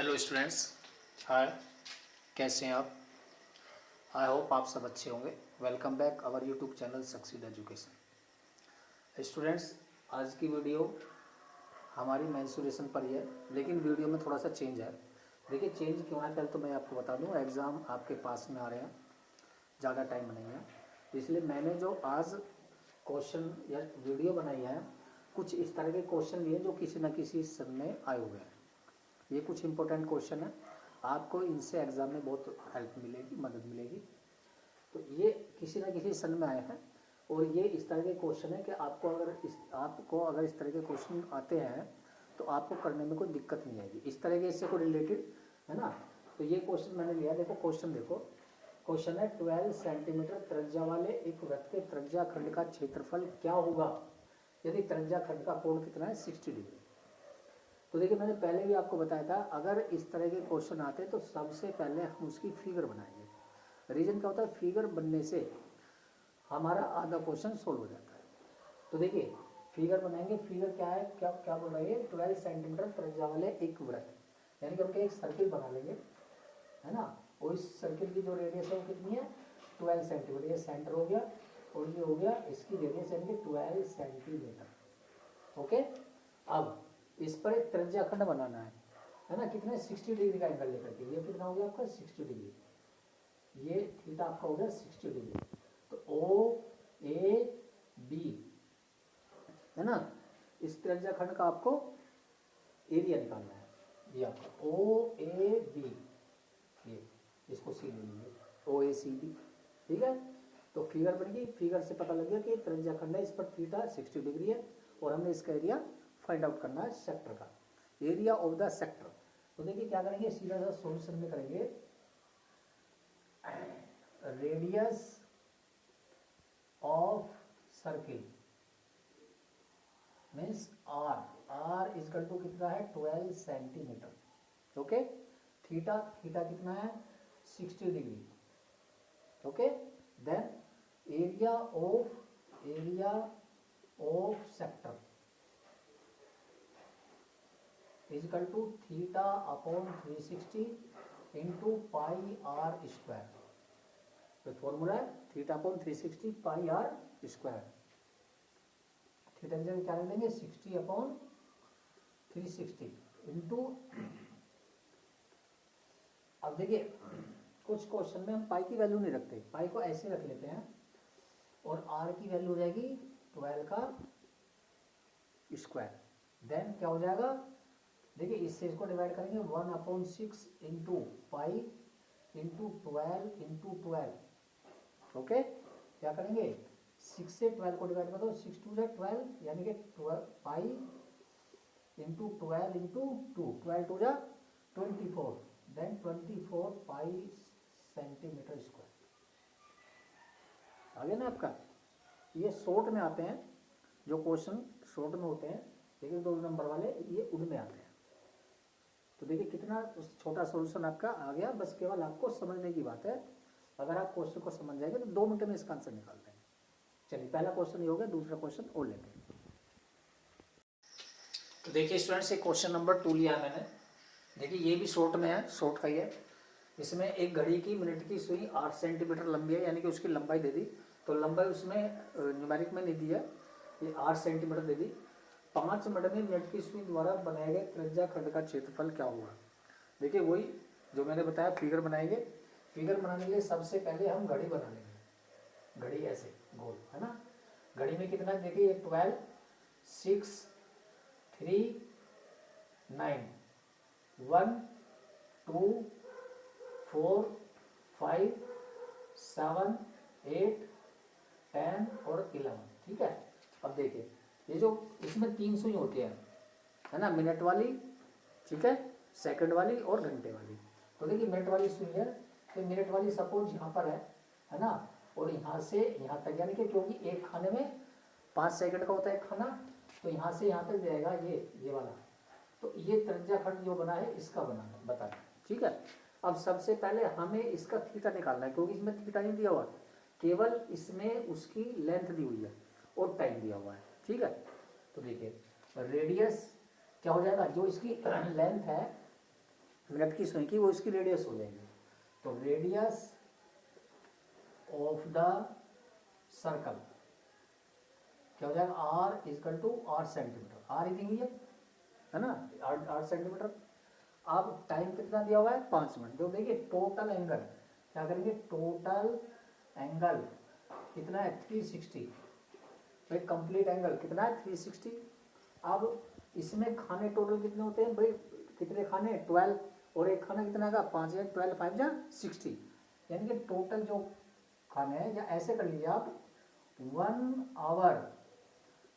Hello students, हाय। कैसे हैं आप? आई होप आप सब अच्छे होंगे। Welcome back our YouTube channel succeed education. Students, आज की वीडियो हमारी मेंसुरेशन पर ही है, लेकिन वीडियो में थोड़ा सा चेंज है। देखिए चेंज क्यों है, पहले तो मैं आपको बता दूं, एग्ज़ाम आपके पास में आ रहे हैं, ज़्यादा टाइम नहीं है, इसलिए मैंने जो आज क्वेश्चन या वीडियो बनाई है, कुछ इस तरह के क्वेश्चन लिए जो किसी न किसी सन में आए हुए हैं। ये कुछ इंपॉर्टेंट क्वेश्चन है, आपको इनसे एग्ज़ाम में बहुत हेल्प मिलेगी, मदद मिलेगी। तो ये किसी न किसी सन में आए हैं और ये इस तरह के क्वेश्चन है कि आपको अगर इस तरह के क्वेश्चन आते हैं तो आपको करने में कोई दिक्कत नहीं आएगी। इस तरह के इससे कोई रिलेटेड है ना। तो ये क्वेश्चन मैंने लिया, देखो क्वेश्चन देखो। क्वेश्चन है 12 सेंटीमीटर त्रिज्या वाले एक वृत्त के त्रिज्या खंड का क्षेत्रफल क्या होगा यदि त्रिज्या खंड का कोण कितना है, 60 डिग्री। तो देखिए मैंने पहले भी आपको बताया था, अगर इस तरह के क्वेश्चन आते हैं तो सबसे पहले हम उसकी फिगर बनाएंगे। रीजन क्या होता है, फिगर बनने से हमारा आधा क्वेश्चन सोल्व हो जाता है। तो देखिए फिगर बनाएंगे। फिगर क्या है, क्या क्या बोल रही है, 12 सेंटीमीटर त्रिज्या वाले एक वृत्त, यानी कि हम एक सर्किल बना लेंगे, है ना। और इस सर्किल की जो रेडियस है वो कितनी है, 12 सेंटीमीटर। ये सेंटर हो गया और ये हो गया इसकी रेडियस, यानी कि 12 सेंटीमीटर। ओके, अब इस पर एक त्रिज्या खंड बनाना है ना। कितने, 60 डिग्री का एंगल लेकर के। ये कितना हो गया आपका, 60 डिग्री। ये थीटा आपका हो गया 60 डिग्री। तो ओ ए बी है ना, इस त्रिज्या खंड का आपको एरिया निकालना है। ये आपका ओ ए बी, ये इसको सी ले लीजिए, ओ ए सी बी। ठीक है, तो फिगर बन गई। फिगर से पता लग गया कि त्रिज्या खंड है, इस पर थीटा 60 डिग्री है और हमने इसका एरिया फाइंड आउट करना है, सेक्टर का एरिया ऑफ द सेक्टर। तो देखिए क्या करेंगे, सीधा सा सॉल्यूशन में करेंगे। Radius of circle means R is equal to कितना है, 12 सेंटीमीटर। ओके, थीटा कितना है, 60 degree. Okay, then area of sector is equal to theta upon 360 into pi are square. तो फॉर्मूला है theta upon 360 pi are square. Theta की जगह क्या लिख देंगे, 60 अपॉन 360 इंटू। अब देखिए कुछ क्वेश्चन में हम पाई की वैल्यू नहीं रखते, पाई को ऐसे रख लेते हैं और आर की वैल्यू हो जाएगी 12 का स्क्वायर। देन क्या हो जाएगा, देखिए इससे इसको डिवाइड करेंगे, 1/6 into pi into 12 into 12। Okay, क्या करेंगे, 6 से 12 को डिवाइड कर दो, 6 2 12, यानी कि 12 pi into 12 into 2, 12 2 24, then 24 pi centimetre square. आ गया ना आपका। ये शॉर्ट में आते हैं, जो क्वेश्चन शॉर्ट में होते हैं, लेकिन 2 नंबर वाले ये उनमें आते हैं। तो देखिए कितना छोटा सॉल्यूशन आपका आ गया, बस केवल आपको समझने की बात है। अगर आप क्वेश्चन को समझ जाएंगे तो 2 मिनट में इसका आंसर निकाल देंगे। चलिए पहला क्वेश्चन ये हो गया, दूसरा क्वेश्चन और लेते हैं। तो देखिए स्टूडेंट्स, ये क्वेश्चन नंबर 2 लिया है मैंने। देखिए ये भी शॉर्ट में है, शॉर्ट का ही है। इसमें एक घड़ी की मिनट की सुई 8 सेंटीमीटर लंबी है, यानी कि उसकी लंबाई दे दी। तो लंबाई उसमें न्यूमेरिक में नहीं दी है, ये 8 सेंटीमीटर दे दी। 5 मिनट में मिनट की सुई द्वारा बनाए गए त्रिज्या खंड का क्षेत्रफल क्या होगा। देखिए वही जो मैंने बताया, फिगर बनाएंगे। फिगर बनाने के लिए सबसे पहले हम घड़ी बना लेंगे। घड़ी ऐसे गोल है ना। घड़ी में कितना, देखिए 12 6 3 9 1 2 4 5 7 8 10 और 11। ठीक है, अब देखिए ये जो इसमें 3 सुई होती है ना, मिनट वाली, ठीक है, सेकंड वाली और घंटे वाली। तो देखिए मिनट वाली सुई है, तो मिनट वाली सपोज यहाँ पर है ना, और यहाँ से यहाँ तक, यानी कि क्योंकि एक खाने में 5 सेकंड का होता है एक खाना, तो यहाँ से यहाँ तक जाएगा ये वाला। तो ये त्रिज्या खंड जो बना है इसका बताना, ठीक है। अब सबसे पहले हमें इसका थीटा निकालना है, क्योंकि इसमें थीटा नहीं दिया हुआ, केवल इसमें उसकी लेंथ दी हुई है और टाइम दिया हुआ है, ठीक है। तो देखिए रेडियस क्या हो जाएगा, जो इसकी लेंथ है मिनट की सुई की वो इसकी रेडियस हो जाएगी। तो रेडियस ऑफ द सर्कल क्या हो जाएगा, r is equal to 8 centimetre, r ही देंगे है ना, 8 सेंटीमीटर। अब टाइम कितना दिया हुआ है, 5 मिनट। जो देखिए टोटल एंगल क्या करेंगे, टोटल एंगल कितना है 360, भाई कंप्लीट एंगल कितना है 360। अब इसमें खाने टोटल कितने होते हैं भाई, कितने खाने 12, और एक खाना कितना का 5 या 12 5 या 60, यानी कि टोटल जो खाने हैं, या ऐसे कर लीजिए आप 1 आवर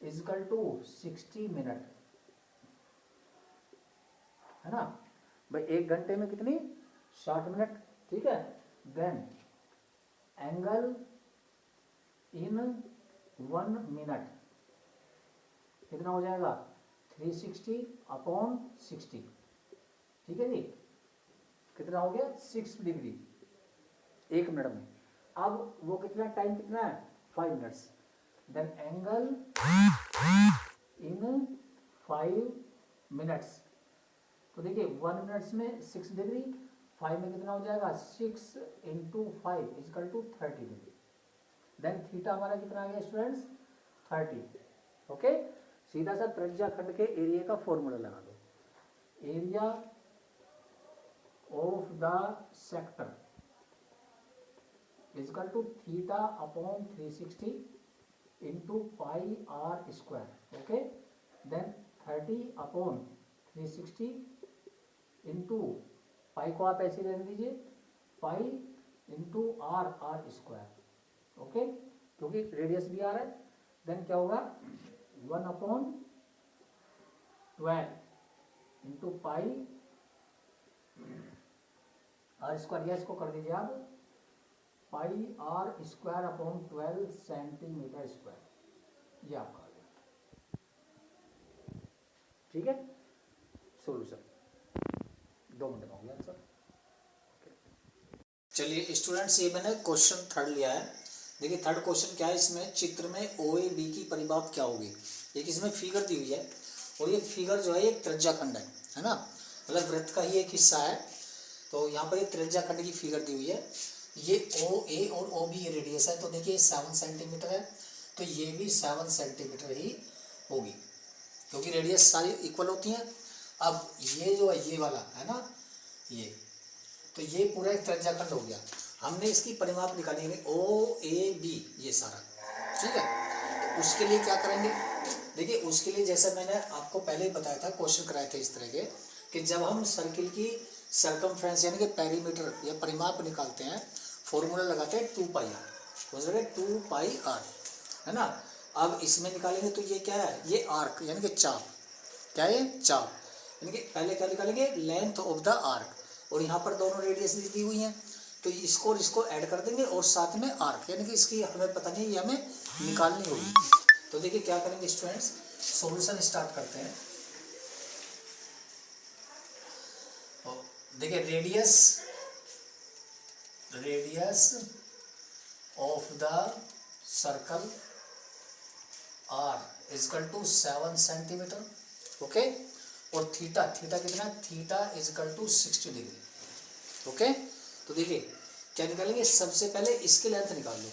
इजकल टू 60 मिनट, है ना भाई, 1 घंटे में कितनी 60 मिनट, ठीक है। देन एंगल इन 1 मिनट कितना हो जाएगा 360 अपॉन 60, ठीक है जी, कितना हो गया 6 डिग्री 1 मिनट में। अब वो कितना टाइम कितना है 5 minutes. Then angle in 5 minutes, तो देखिए 1 मिनट्स में 6 डिग्री, 5 में कितना हो जाएगा 6 into 5 is equal to 30 degree. Then theta हमारा कितना आ गया स्टूडेंट्स 30। ओके, सीधा सा त्रिज्या खंड के एरिया का फॉर्मूला लगा दो, area of the sector is equal to theta upon 360 into pi are square. Okay, then 30 upon 360 into pi को आप ऐसे रहने दीजिए, pi into r r square. Okay, क्योंकि रेडियस भी आ रहा है। देन क्या होगा 1 upon 12 into pi are square, या इसको कर दीजिए आप pi are square upon 12 centimetre square, ये आपका आ गया, ठीक है। सोल्यूशन 2 मिनट में हो गया आंसर। चलिए स्टूडेंट्स, ये मैंने क्वेश्चन 3 लिया है। देखिए 3rd क्वेश्चन क्या है, इसमें चित्र में ओ ए बी की परिमाप क्या होगी। एक इसमें फिगर दी हुई है, और ये फिगर जो है ये त्रिज्याखंड है ना, मतलब वृत्त का ही एक हिस्सा है। तो यहाँ पर ये त्रिज्याखंड की फिगर दी हुई है, ये ओ ए और ओ बी ये रेडियस है। तो देखिए 7 सेंटीमीटर है, तो ये भी 7 सेंटीमीटर ही होगी, क्योंकि रेडियस सारी इक्वल होती हैं। अब ये जो है ये वाला है ना, ये तो ये पूरा एक त्रिज्याखंड हो गया। हमने इसकी परिमाप निकाली है ओ ए बी ये सारा, ठीक है। तो उसके लिए क्या करेंगे, देखिए उसके लिए जैसे मैंने आपको पहले ही बताया था, क्वेश्चन कराए थे इस तरह के, कि जब हम सर्किल की सर्कमफ्रेंस यानी कि पेरीमीटर या परिमाप निकालते हैं, फॉर्मूला लगाते हैं 2 पाई आर, हो जाएगा 2 पाई आर, है ना। अब इसमें निकालेंगे तो ये क्या है, ये आर्क यानी कि चाप, क्या है चाप, यानी कि पहले क्या निकालेंगे लेंथ ऑफ द आर्क, और यहाँ पर दोनों रेडियस दी हुई हैं, तो इसको और इसको ऐड कर देंगे, और साथ में आर्क, यानी कि इसकी हमें पता नहीं, ये हमें निकालनी होगी। तो देखिए क्या करेंगे स्टूडेंट्स, सॉल्यूशन स्टार्ट करते हैं। देखिए radius of the circle R is equal to 7 centimetre, okay, और थीटा कितना, theta is equal to 60 degree. Okay, तो देखिए क्या निकालेंगे, सबसे पहले इसकी लेंथ निकाल लो,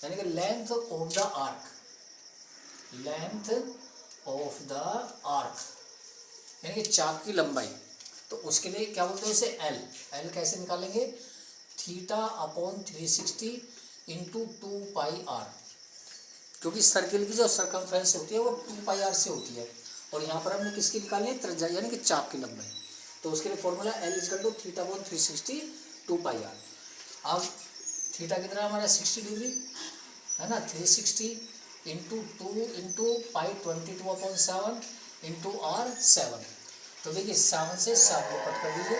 यानी कि length of the arc, length of the arc यानी कि चाप की लंबाई। तो उसके लिए क्या बोलते हैं उसे एल कैसे निकालेंगे, theta upon 360 into 2 pi R, क्योंकि सर्किल की जो सर्कमफ्रेंस होती है वो 2 पाई आर से होती है, और यहाँ पर हमने किसकी निकालनी है, त्रिज्या यानी कि चाप की लंबाई। तो उसके लिए formula L is equal to theta upon 360 2 pi R. अब थीटा कितना हमारा 60 डिग्री है ना, 360 into 2 into pi 22 upon 7 into R 7। तो देखिए 7 से 7 को कट कर दीजिए,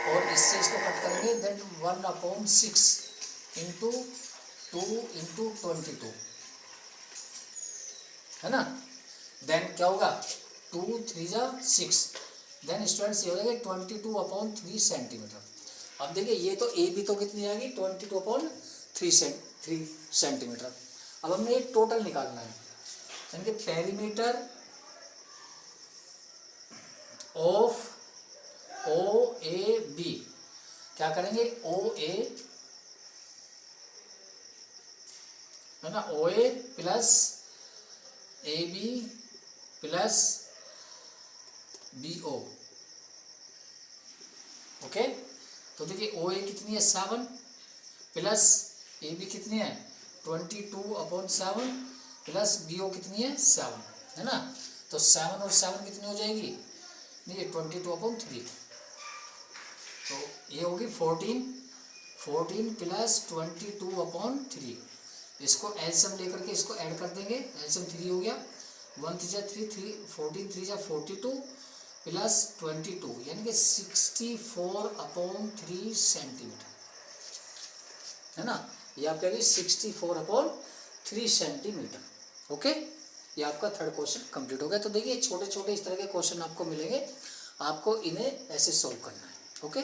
और इससे इसको कट करेंगे, देन 1 अपॉन 6 इंटू 2 इंटू 22, है ना। देन क्या होगा 2 3 जा 6, देन स्टूडेंट्स ये हो जाएगा 22 अपॉन 3 सेंटीमीटर। अब देखिए ये तो ए भी तो कितनी आएगी 22 अपॉन 3 सेंटीमीटर। अब हमने ये टोटल निकालना है, यानी कि perimeter of O A B, क्या करेंगे ओ ए है ना, O A plus A B plus B O. Okay, तो देखिए ओ ए कितनी है 7 प्लस ए बी कितनी है 22/7 प्लस बी ओ कितनी है 7, है ना। तो 7 और 7 कितनी हो जाएगी, देखिए 22/3, तो ये होगी 14 प्लस 22/3। इसको एलसीएम लेकर के इसको ऐड कर देंगे, एलसीएम 3 हो गया, 1 3 3 14 3 42 प्लस 22 यानी कि 64/3 सेंटीमीटर, है ना। ये आप कहेंगे 64/3 सेंटीमीटर। ओके, ये आपका थर्ड क्वेश्चन कंप्लीट हो गया। तो देखिए छोटे छोटे इस तरह के क्वेश्चन आपको मिलेंगे, आपको इन्हें ऐसे सॉल्व करना है। ओके।